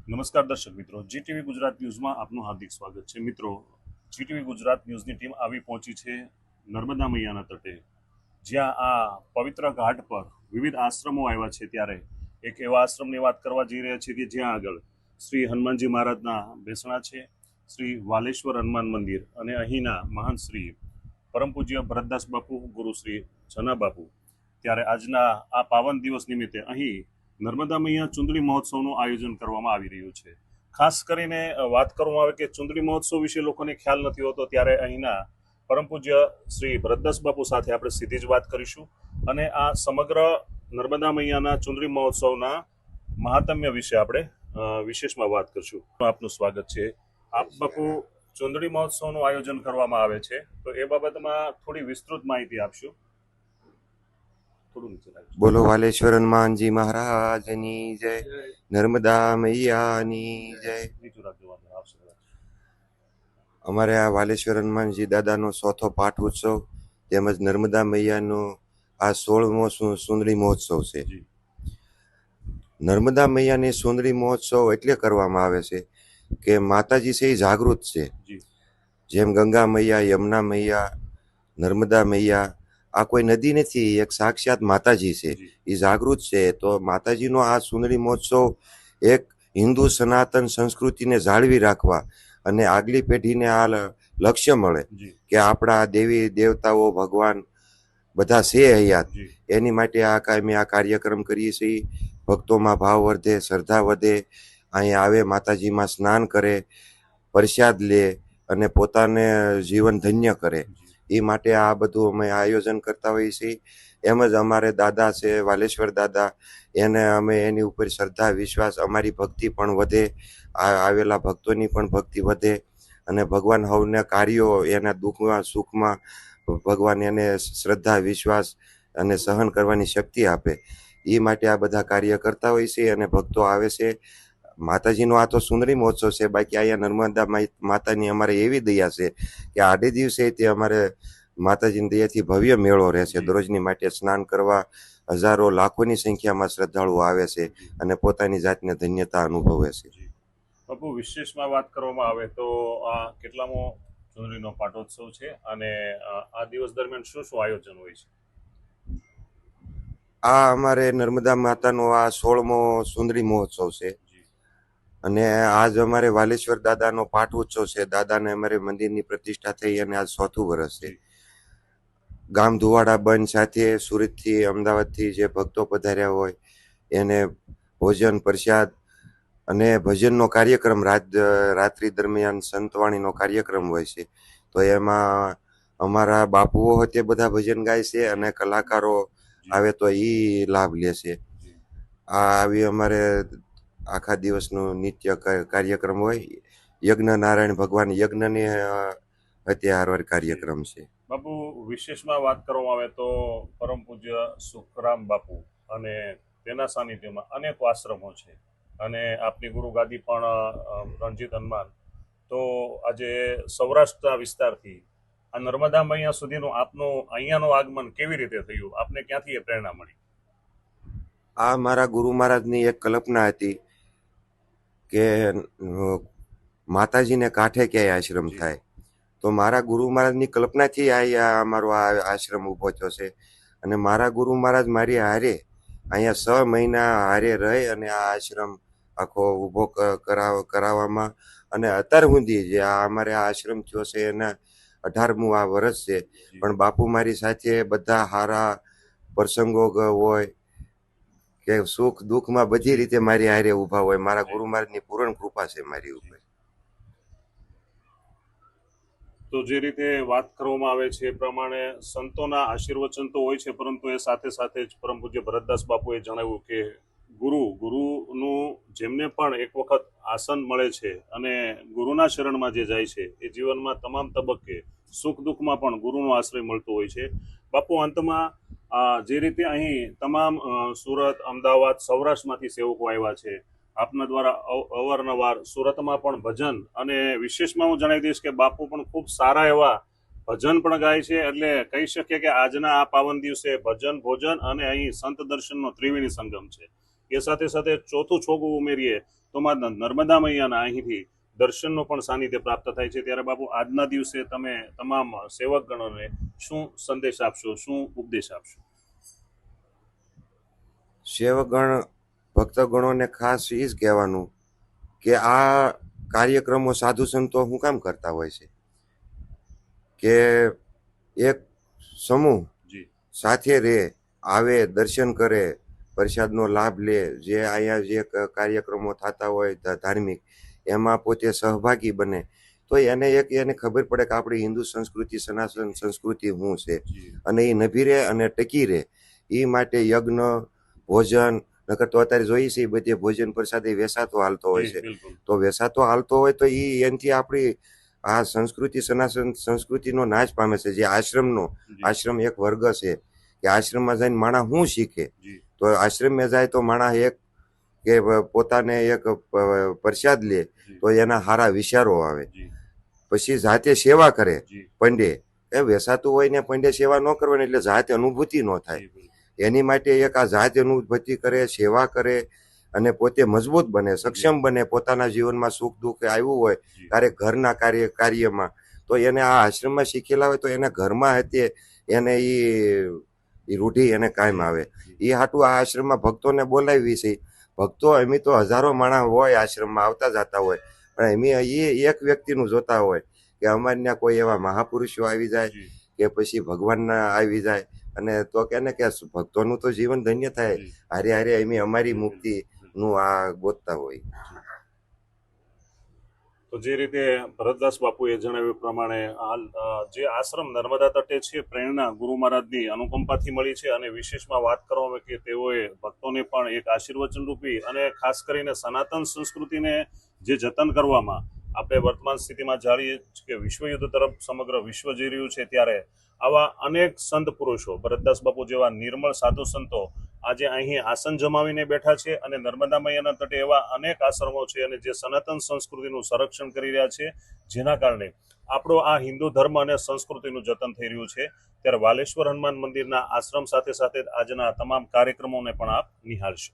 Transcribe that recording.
નમસ્કાર દર્શક મિત્રો, જીટીવી ગુજરાત ન્યૂઝમાં આપનું હાર્દિક સ્વાગત છે. મિત્રો, જીટીવી ગુજરાત ન્યૂઝની ટીમ આવી પહોંચી છે નર્મદા મૈયાના તટે, જ્યાં આ પવિત્ર ઘાટ પર વિવિધ આશ્રમો આવ્યા છે. ત્યારે એક એવા આશ્રમની વાત કરવા જઈ રહ્યા છીએ કે જ્યાં આગળ શ્રી હનુમાનજી મહારાજના બેસણા છે, શ્રી વાલેશ્વર હનુમાન મંદિર અને અહીંના મહાન શ્રી પરમ પૂજ્ય ભરતદાસ બાપુ, ગુરુ શ્રી જના બાપુ. ત્યારે આજના આ પાવન દિવસ નિમિત્તે અહીં નર્મદા મૈયા ચુંદડી મહોત્સવનું આયોજન કરવામાં આવી રહ્યું છે. ખાસ કરીને વાત કરવામાં આવે કે ચુંદડી મહોત્સવ વિશે લોકોને ખ્યાલ નથી હોતો, ત્યારે અહીંના પરમ પૂજ્ય શ્રી ભરતદાસ બાપુ સાથે આપણે સીધી જ વાત કરીશું અને આ સમગ્ર નર્મદા મૈયાના ચુંદડી મહોત્સવના મહાત્મ્ય વિશે આપણે વિશેષમાં વાત કરશું. આપનું સ્વાગત છે. આપ બાપુ, ચુંદડી મહોત્સવનું આયોજન કરવામાં આવે છે, તો એ બાબતમાં થોડી વિસ્તૃત માહિતી આપશું. બોલો વાલેશ્વર હનુમાનજી મહારાજની જય, નર્મદા મૈયાની જય. અમારે આ વાલેશ્વર હનુમાનજી દાદાનો ચોથો પાઠ ઉત્સવ તેમજ નર્મદા મૈયાનો આ 16મો સુંદરી મહોત્સવ છે. નર્મદા મૈયાની સુંદરી મહોત્સવ એટલે કરવામાં આવે છે કે માતાજી છે એ જાગૃત છે. જેમ ગંગા મૈયા, યમુના મૈયા, નર્મદા મૈયા, આ કોઈ નદી નથી, એક સાક્ષાત માતાજી છે, એ જાગૃત છે. તો માતાજીનો આ સુંદરી મહોત્સવ એક હિન્દુ સનાતન સંસ્કૃતિને જાળવી રાખવા અને આગલી પેઢીને આ લક્ષ્ય મળે કે આપણા દેવી દેવતાઓ ભગવાન બધા છે હયાત, એની માટે અમે આ કાર્યક્રમ કરીએ છીએ. ભક્તોમાં ભાવ વધે, શ્રદ્ધા વધે, અહીંયા આવે, માતાજીમાં સ્નાન કરે, પ્રસાદ લે અને પોતાને જીવન ધન્ય કરે. એ માટે આ બધું અમે આયોજન કરતા હોઈએ છીએ. એમ જ અમારે દાદા છે વાલેશ્વર દાદા, એને અમે એની ઉપર શ્રદ્ધા વિશ્વાસ, અમારી ભક્તિ પણ વધે, આવેલા ભક્તોની પણ ભક્તિ વધે અને ભગવાન હવને કાર્યો એના દુઃખમાં સુખમાં ભગવાન એને શ્રદ્ધા વિશ્વાસ અને સહન કરવાની શક્તિ આપે. એ માટે આ બધા કાર્ય કરતા હોય છે અને ભક્તો આવે છે. માતાજીનો આ તો સુંદરી મહોત્સવ છે. બાકી અહીંયા નર્મદા માતાની અમારે એવી દયા છે કે આડે દિવસે તે અમારે માતાજીની દયાથી ભવ્ય મેળો રહેશે. દરરોજની માટે સ્નાન કરવા હજારો લાખોની સંખ્યામાં શ્રદ્ધાળુઓ આવે છે અને પોતાની જાતને ધન્યતા અનુભવે છે. બાપુ, વિશેષમાં વાત કરવામાં આવે તો આ કેટલામો ચુંદડીનો પાટોત્સવ છે અને આ દિવસ દરમિયાન શું શું આયોજન હોય છે? આ અમારે નર્મદા માતાનો આ 16મો સુંદરી મહોત્સવ છે અને આજ અમારે વાલેશ્વર દાદાનો પાઠ ઉત્સવ છે. દાદાને અમારે મંદિરની પ્રતિષ્ઠા થઈ અને આજ 4થું વર્ષ છે. ગામ ધુવાડા બંધ સાથે સુરતથી, અમદાવાદથી જે ભક્તો પધાર્યા હોય એને ભોજન, પ્રસાદ અને ભજનનો કાર્યક્રમ રાત્રિ દરમિયાન સંતવાણીનો કાર્યક્રમ હોય છે. તો એમાં અમારા બાપુઓ તે બધા ભજન ગાય છે અને કલાકારો આવે તો એ લાભ લે છે. આ આવી અમારે આખા દિવસનું નિત્ય કાર્યક્રમ હોય. યજ્ઞ, નારાયણ ભગવાન યજ્ઞની હત્યાહાર કાર્યક્રમ છે. બાપુ, વિશેષમાં વાત કરવામાં આવે તો પરમ પૂજ્ય સુખરામ બાપુ અને તેના સાનિધ્યમાં અનેક આશ્રમો છે અને આપની ગુરુ ગાદી પણ રણજીત હનુમાન. તો આજે સૌરાષ્ટ્રના વિસ્તારથી આ નર્મદા મૈયા સુધીનું આપનું અહીંયાનું આગમન કેવી રીતે થયું? આપને ક્યાંથી એ પ્રેરણા મળી? આ મારા ગુરુ મહારાજની એક કલ્પના હતી કે માતાજીને કાંઠે ક્યાંય આશ્રમ થાય. તો મારા ગુરુ મહારાજની કલ્પનાથી અહીંયા અમારો આ આશ્રમ ઊભો થયો છે અને મારા ગુરુ મહારાજ મારી હારે અહીંયા 6 મહિના હારે રહી અને આ આશ્રમ આખો ઊભો કરાવવામાં અને અત્યાર સુધી જે આ અમારે આ આશ્રમ થયો છે એના 18મું આ વર્ષ છે. પણ બાપુ મારી સાથે બધા સારા પ્રસંગો હોય કે સુખ દુઃખમાં બધી રીતે મારી હારે ઊભા હોય. મારા ગુરુ મહારાજની પૂર્ણ કૃપા છે મારી ઉપર. તો જે રીતે વાત કરવામાં આવે છે એ પ્રમાણે સંતોના આશીર્વચન તો હોય છે, પરંતુ એ સાથે સાથે જ પરમ પૂજ્ય ભરતદાસ બાપુએ જણાવ્યું કે ગુરુનું જેમને પણ એક વખત આસન મળે છે અને ગુરુના શરણમાં જે જાય છે એ જીવનમાં તમામ તબક્કે સુખ દુઃખમાં પણ ગુરુનો આશ્રય મળતો હોય છે. બાપુ, અંતમાં જે રીતે અહીં તમામ સુરત, અમદાવાદ, સૌરાષ્ટ્રમાંથી સેવકો આવ્યા છે, આપના દ્વારા અવારનવાર સુરતમાં પણ ભજન, અને વિશેષમાં હું જણાવી દઈશ કે બાપુ પણ ખૂબ સારા એવા ભજન પણ ગાય છે. એટલે કહી શકીએ કે આજના આ પાવન દિવસે ભજન, ભોજન અને અહીં સંત દર્શનનો ત્રિવેણી સંગમ છે. એ સાથે સાથે ચોથું છોગું ઉમેરીએ તો માં નર્મદા મૈયાના અહીંથી દર્શનનો પણ સાનિધ્ય પ્રાપ્ત થાય છે. ત્યારે બાપુ, આજના દિવસે તમે તમામ સેવકગણોને શું સંદેશ આપશો, શું ઉપદેશ આપશો? સેવગણ ભક્તગણોને ખાસ એ જ કહેવાનું કે આ કાર્યક્રમો સાધુ સંતો શું કામ કરતા હોય છે કે એક સમૂહ જી સાથે રહે, આવે, દર્શન કરે, પ્રસાદનો લાભ લે, જે અહીંયા જે કાર્યક્રમો થતા હોય ધાર્મિક, એમાં પોતે સહભાગી બને, તો એને ખબર પડે કે આપણી હિન્દુ સંસ્કૃતિ, સનાતન સંસ્કૃતિ શું છે, જી અને એ નભી રહે અને ટકી રહે. એ માટે યજ્ઞ, ભોજન, નકર તો અત્યારે જોઈએ છે બધે ભોજન પ્રસાદ એ વેસાતો હાલતો હોય જી છે. બિલકુલ. તો વેસાતો હાલતો હોય તો એનાથી આપણી આ સંસ્કૃતિ, સનાતન સંસ્કૃતિનો નાશ પામે છે. જે આશ્રમનો, જી આશ્રમ એક વર્ગ છે કે આશ્રમમાં જઈને માણસ શું શીખે, જી તો આશ્રમમાં જાય તો માણસ એક કે પોતાને એક પ્રસાદ લે જી તો એના સારા વિચારો આવે, જી પછી જાતે સેવા કરે. જી પંડે એ વેસાતું હોય ને પંડે સેવા ન કરવાની એટલે જાતે અનુભૂતિ ન થાય. જી બિલકુલ. એની માટે એક આ જાત અનુભૂતિ કરે, સેવા કરે અને પોતે મજબૂત બને, સક્ષમ બને. પોતાના જીવનમાં સુખ દુઃખ આવ્યું હોય જી ત્યારે ઘરના કાર્યમાં તો એને આ આશ્રમમાં શીખેલા હોય તો એને ઘરમાં હતી એને એ રૂઢી એને કાયમ આવે. એ હાટું આ આશ્રમમાં ભક્તોને બોલાવી છે. ભક્તો એમ તો હજારો માણસ હોય આશ્રમમાં આવતા જતા હોય, પણ એમ એ એક વ્યક્તિનું જોતા હોય કે અમારે ત્યાં કોઈ એવા મહાપુરુષો આવી જાય જી કે પછી ભગવાનના આવી જાય, અને તો કેને કે ભક્તોનું તો જીવન ધન્ય થાય. જી હારે હારે એમ અમારી મુક્તિનું આ ગોતતા હોય. તો જે રીતે ભરતદાસ બાપુએ જણાવ્યું પ્રમાણે હાલ જે આશ્રમ નર્મદા તટે છે, પ્રેરણા ગુરુ મહારાજની અનુકંપાથી મળી છે. અને વિશેષમાં વાત કરવામાં કે તેઓએ ભક્તોને પણ એક આશીર્વચન રૂપી અને ખાસ કરીને સનાતન સંસ્કૃતિને જે જતન કરવામાં આપણે વર્તમાન સ્થિતિમાં જાણીએ કે વિશ્વયુદ્ધ તરફ સમગ્ર વિશ્વ જઈ રહ્યું છે, ત્યારે આવા અનેક સંત પુરુષો, ભરતદાસ બાપુ જેવા નિર્મળ સાધુ સંતો આજે અહીં આસન જમાવીને બેઠા છે. અને નર્મદા મૈયાના તટે એવા અનેક આશ્રમો છે અને જે સનાતન સંસ્કૃતિનું સંરક્ષણ કરી રહ્યા છે, જેના કારણે આપણો આ હિન્દુ ધર્મ અને સંસ્કૃતિનું જતન થઈ રહ્યું છે. ત્યારે વાલેશ્વર હનુમાન મંદિરના આશ્રમ સાથે સાથે આજના તમામ કાર્યક્રમોને પણ આપ નિહાળશો.